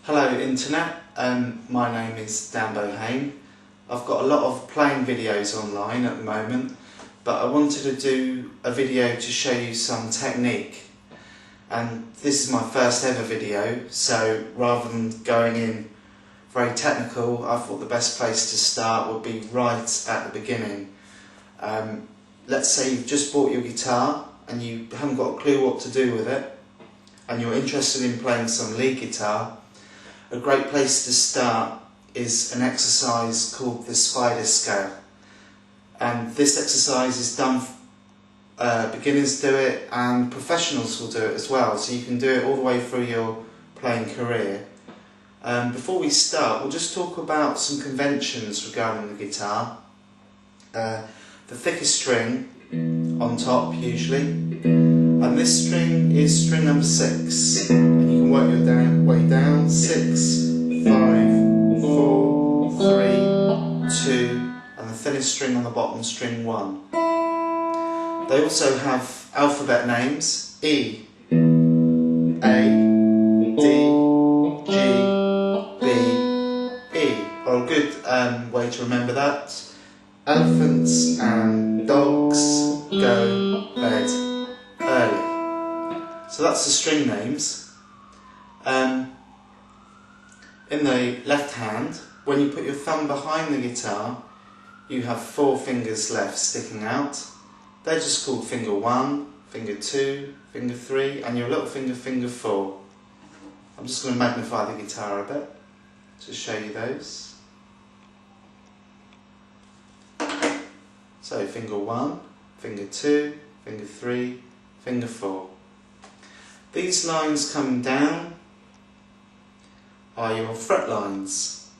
Hello Internet, my name is Dan Bohane. I've got a lot of playing videos online at the moment, but I wanted to do a video to show you some technique. And this is my first ever video, so rather than going in very technical, I thought the best place to start would be right at the beginning. Let's say you've just bought your guitar and you haven't got a clue what to do with it, and you're interested in playing some lead guitar. A great place to start is an exercise called the spider scale, and this exercise is done, beginners do it and professionals will do it as well, so you can do it all the way through your playing career. Before we start, we'll just talk about some conventions regarding the guitar. The thickest string on top usually, and this string is string number 6, and you can work your way down 6, 5, 4, 3, 2, and the thinnest string on the bottom, string 1. They also have alphabet names: E, A, D, G, B, E. Or a good way to remember that: elephants and dogs go bed early. So that's the string names. In the left hand, when you put your thumb behind the guitar, you have 4 fingers left sticking out. They're just called finger 1, finger 2, finger 3, and your little finger, finger 4. I'm just going to magnify the guitar a bit to show you those. So finger 1, finger 2, finger 3, finger 4. These lines coming down are your fret lines,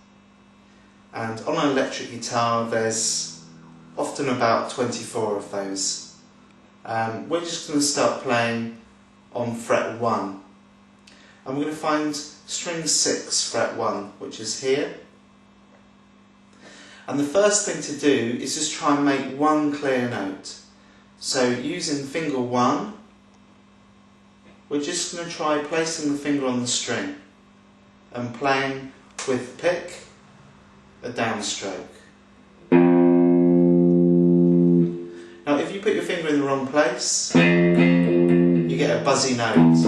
and on an electric guitar there's often about 24 of those. We're just going to start playing on fret 1, and we're going to find string 6 fret 1, which is here. And the first thing to do is just try and make one clear note. So using finger 1, we're just going to try placing the finger on the string and playing with the pick a downstroke. Now if you put your finger in the wrong place, you get a buzzy note.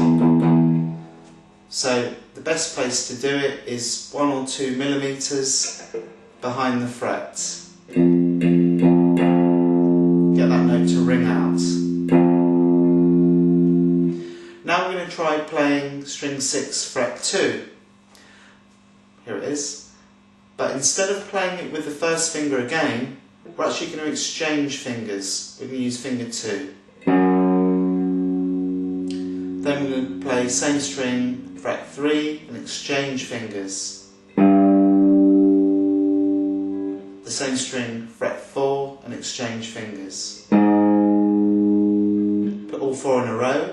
So the best place to do it is 1 or 2 millimeters behind the fret. Get that note to ring out. Now we're going to try playing string 6 fret 2. Here it is. But instead of playing it with the first finger again, we're actually going to exchange fingers. We're going to use finger 2. Then we're going to play same string fret 3 and exchange fingers. The same string fret 4 and exchange fingers. Put all 4 in a row.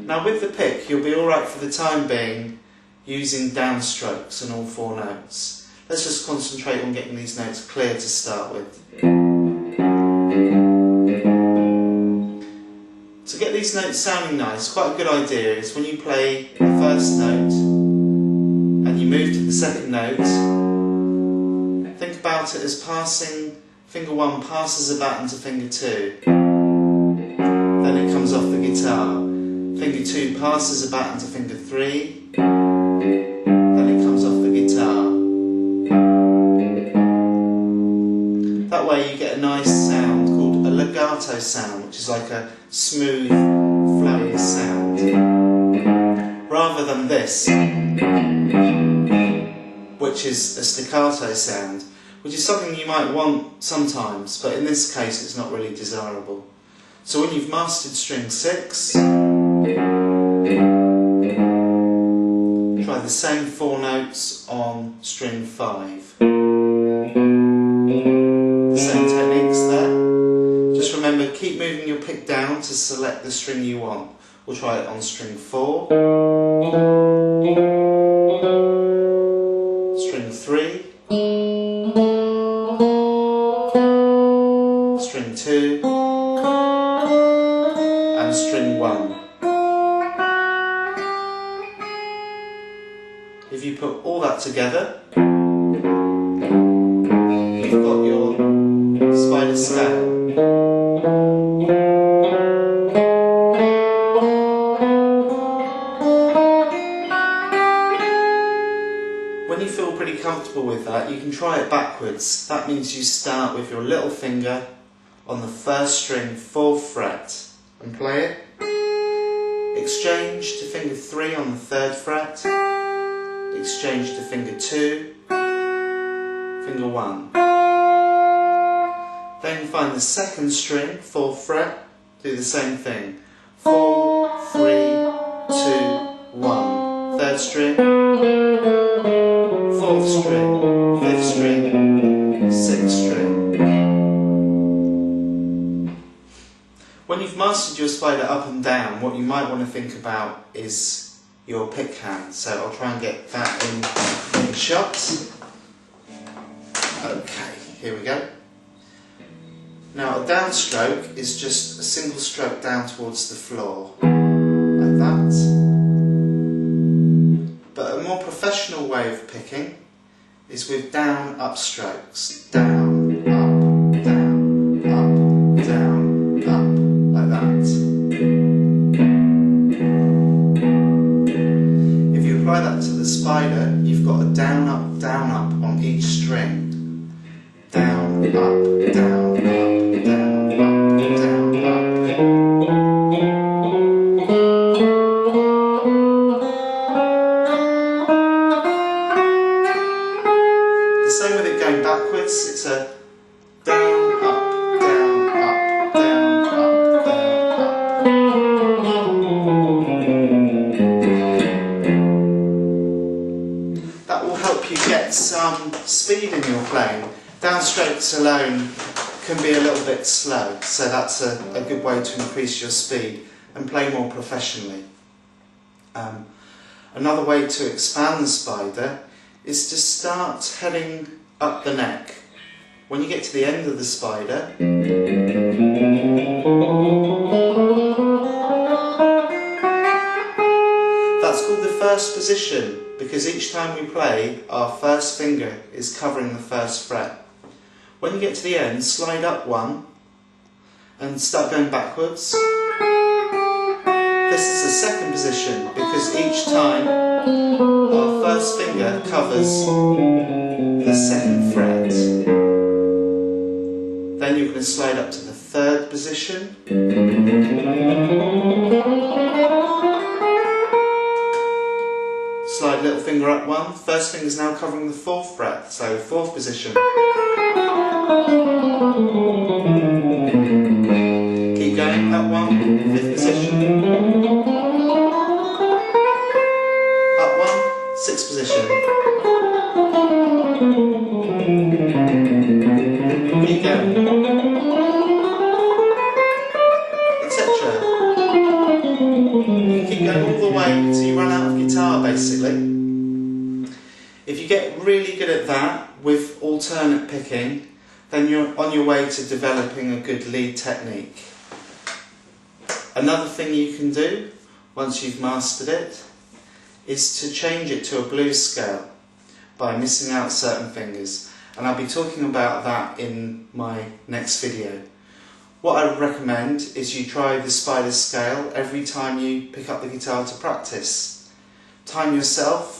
Now with the pick you'll be alright for the time being using downstrokes on all 4 notes. Let's just concentrate on getting these notes clear to start with. To get these notes sounding nice, quite a good idea is when you play the first note and you move to the second note, think about it as passing, finger 1 passes a baton to finger 2, then it comes off the guitar. Finger 2 passes a baton to finger 3, then it comes off the guitar. That way you get a nice sound called a legato sound, which is like a smooth, flowing sound. Rather than this, which is a staccato sound, which is something you might want sometimes, but in this case it's not really desirable. So when you've mastered string 6, try the same 4 notes on string 5. The same techniques there. Just remember, keep moving your pick down to select the string you want. We'll try it on string 4, string 3, string 2, and string 1. if you put all that together, you've got your spider scale. When you feel pretty comfortable with that, you can try it backwards. That means you start with your little finger on the first string, 4th fret, and play it. Exchange to finger 3 on the 3rd fret. Exchange to finger 2, finger 1. Then find the 2nd string, 4th fret, do the same thing. 4, 3, 2, 1. 3rd string, 4th string, 5th string, 6th string. When you've mastered your spider up and down, what you might want to think about is your pick hand. So I'll try and get that in shot. Okay, here we go. Now a downstroke is just a single stroke down towards the floor, like that. But a more professional way of picking is with down up strokes. Down, up, down, up, down, up, like that. If you apply that to the spider, you've got a down up on each string. Down, up, down, up, down, up, down, up. The same with it going backwards, it's a down, up, down, up, down, up, down, up. That will help you get some speed in your playing. Downstrokes alone can be a little bit slow, so that's a good way to increase your speed and play more professionally. Another way to expand the spider is to start heading up the neck. When you get to the end of the spider, that's called the first position, because each time we play, our first finger is covering the first fret. When you get to the end, slide up 1 and start going backwards. This is the second position, because each time our first finger covers the 2nd fret. Then you're going to slide up to the 3rd position. Slide little finger up 1. First finger is now covering the 4th fret, so 4th position. Keep going, up 1, 5th position. Up 1, 6th position. Keep going. Etc. You keep going all the way until you run out of guitar, basically. If you get really good at that with alternate picking, then you're on your way to developing a good lead technique. Another thing you can do, once you've mastered it, is to change it to a blues scale by missing out certain fingers. And I'll be talking about that in my next video. What I would recommend is you try the spider scale every time you pick up the guitar to practice. Time yourself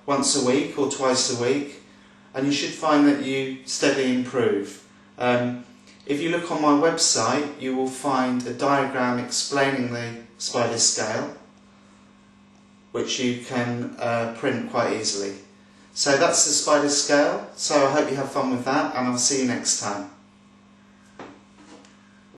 once a week or twice a week, and you should find that you steadily improve. If you look on my website, you will find a diagram explaining the spider scale, which you can print quite easily. So that's the spider scale, so I hope you have fun with that, and I'll see you next time.